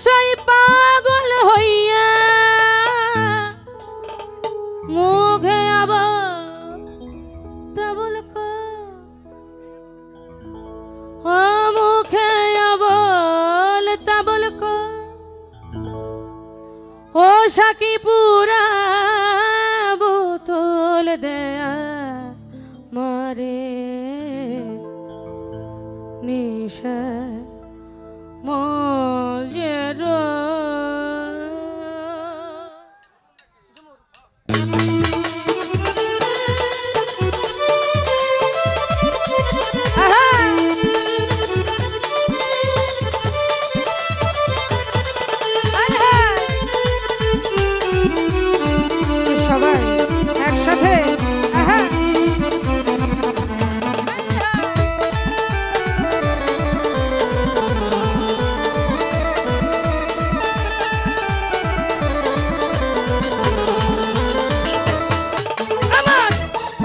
নেশায় পাগল হইয়া মুখে আবার তাবল ও মুখে আবল তাবল ও সাকি পুরা বোতল দেয়া মারে নিশা মজের সবাই একসাথে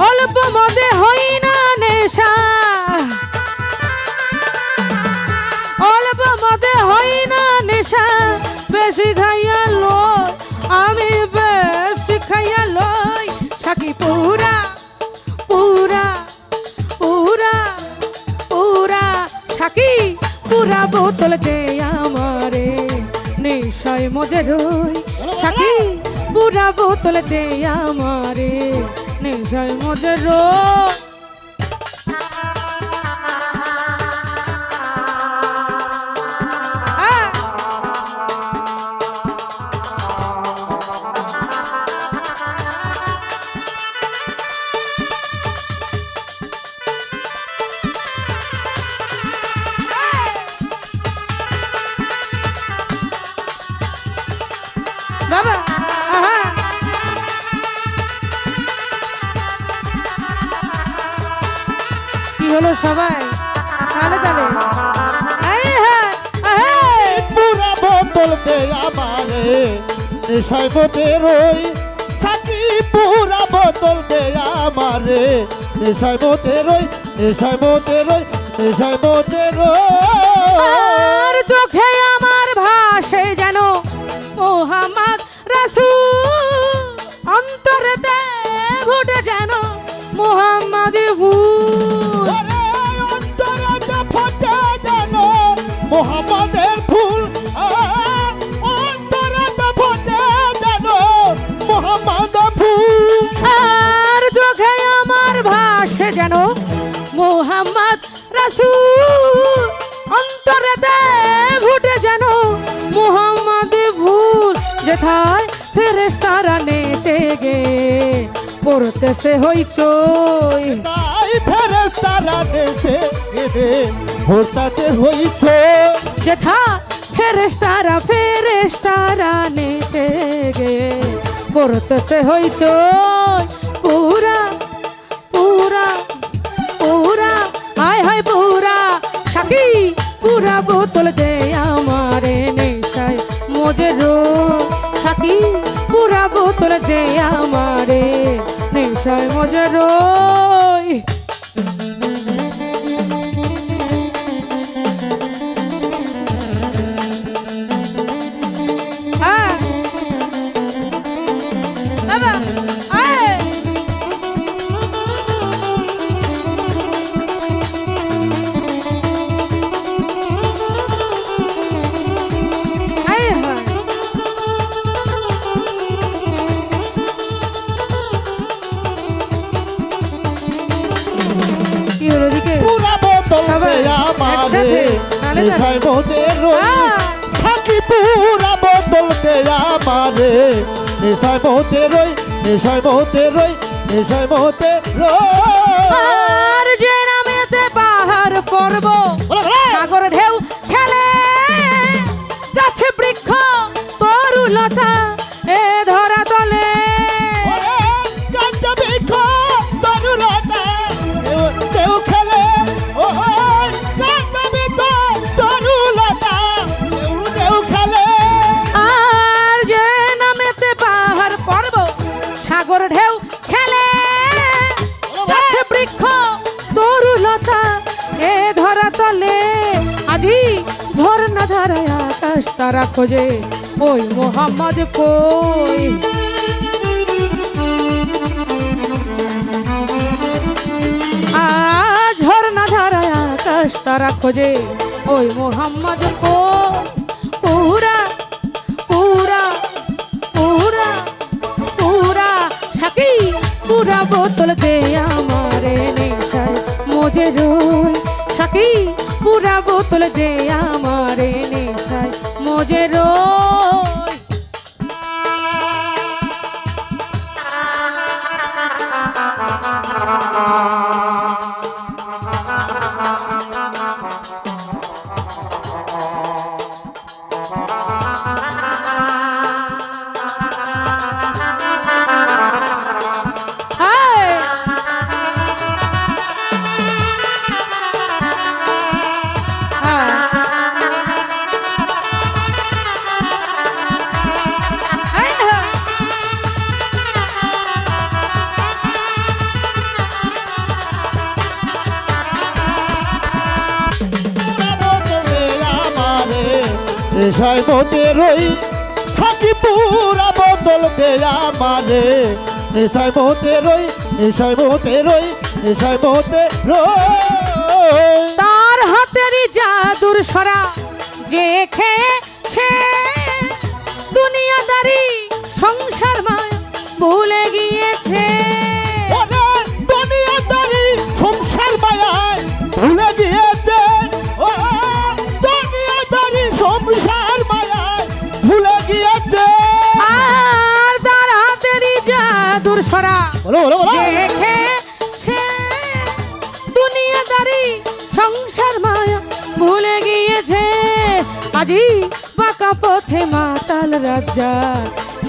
অল্প মদে হই না নেশা, অল্প মদে হই না নেশা, বেশি খাইয়া লই আমি বেশি খাইয়া লই সাকি পুরা পুরা পুরা পুরা সাকি পুরা বোতল দে আমারে নেশায় মজে রই সাকি পুরা বোতল দে আমারে নেশায় মজে রই বাবা কি হলো সবাই তালে তালে পুরা বোতল দে আমারে নেশায় মতে রই সাকি পুরা বোতল দে আমারে নেশায় মতে রই নেশায় মতে রই নেশায় মতে রই আর চোখে আমার ভাসে যেন মোহাম্মদ রাসূল অন্তরেতে ফুটে যেন মোহাম্মদ ফুল অন্তরেতে ফুটে যেন মোহাম্মদের ফুল অন্তরেতে ফুটে যেন মোহাম্মদ ফুল আর চোখে আমার ভাসে যেন মোহাম্মদ রাসূল অন্তরেতে ফুটে যেন মোহাম্মদ ফুল যেথায় ফেরেশতারা নেচে গে করতেছে হইচই তাই ফেরেশতারা নেচে গে করতেছে হইচই যেথা ফেরেশতারা নেচে গে করতেছে হইচই পুরা পুরা পুরা আয় হায় পুরা সাকি পুরা বোতল দে আমারে নেশায় মজে রো সাকি পুরা বোতল দে আমারে নেশায় মজে রই বাবা আয় কি হলো দিকে পুরা বোতল দে আমারে নেশায় মতে রই সাকি পুরা বোতল দে আমারে নেশায় মতে রই নেশায় মতে রই নেশায় মতে রই আর যে নামেতে পাহাড় পর্বত সাগর ঢেউ খেলে গাছে বৃক্ষ তরুলতা এ ধরা তলে কেউ খেলে তরুলতা কেউ খেলে আর যে নামেতে পাহাড় পর্বত সাগর ঢেউ খেলে গাছে বৃক্ষ তরুলতা এ ধরা তলে আজি ঝর্ণা ধারায় আকাশ তারা খোঁজে ওই মোহাম্মদ কই। আজ ঝর্ণা ধারায় আকাশ তারা খোঁজে ওই মোহাম্মদ কই। পুরা পুরা পুরা পুরা সাকি পুরা বোতল দে আমারে নেশায় মজে রই। সাকি পুরা বোতল দে আমারে নেশায় মজে রই। নেশায় মতে রই থাকি পুরা বোতল দে আমারে নেশায় মতে রই নেশায় মতে রই নেশায় মতে রই। তার হাতেরই জাদুর সরা যে খেয়েছে দুনিয়াদারি সংসার মায়া ভুলে গিয়েছে। ওরে দুনিয়াদারি সংসার মায়ায় ভুলে গিয়েছে। ও দুনিয়াদারি সংসার মায়ায় ভুলে গিয়েছে। আর তার হাতেরই জাদুর সরা বলো বলো বলো। যে খেয়েছে দুনিয়াদারি সংসার মায়া ভুলে গিয়েছে। আজি বাঁকা পথে মাতাল রাজা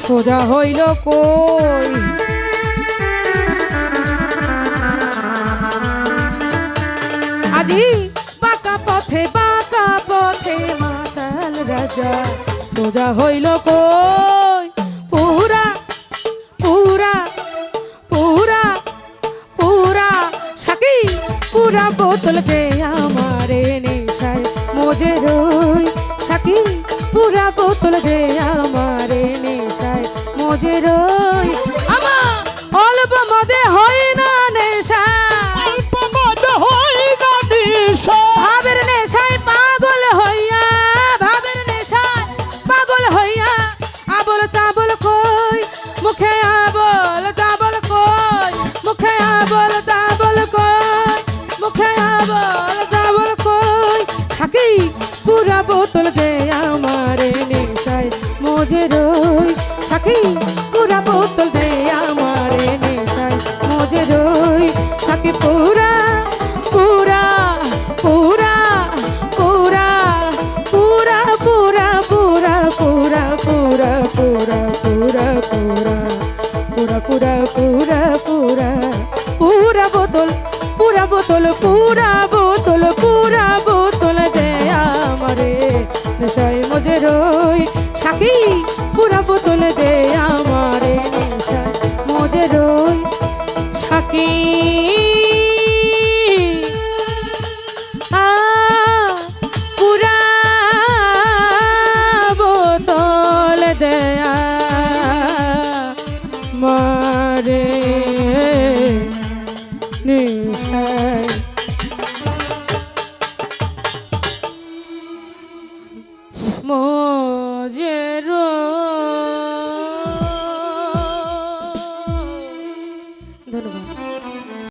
সোজা হইল কই। আজি বাঁকা পথে মাতাল রাজা সোজা হইল কই। পুরা পুরা পুরা পুরা সাকি পুরা বোতল দে আমারে নেশায় মজে রই। সাকি পুরা বোতল দে আমারে নেশায় মজে রই। আমার অল্প মদে হয় না নেশা অল্প মদে হয় না নেশা। ভাবের নেশায় পাগল হইয়া ভাবের নেশায় পাগল হইয়া আবল তাবল কই মুখে আবল তাবল কই মুখে আবল তাবল কই মুখে আবল তাবল কই। সাকি পুরা বোতল দে আমারে নেশায় মজে রই। সাকি পুরা বোতল দে আমারে নেশায় মজে রই। সাকি পুরা পুরা পুরা পুরা পুরা পুরা পুরা পুরা পুরা পুরা পুরা পুরা পুরা পুরা পুরা পুরা বোতল পুরা বোতল পুরা বোতল পুরা বোতল দে আমারে নেশায় মজে রই। সাকি পুরা বোতল দে আমারে নেশায় মজে রই। সাকি পুরা বোতল দে আমারে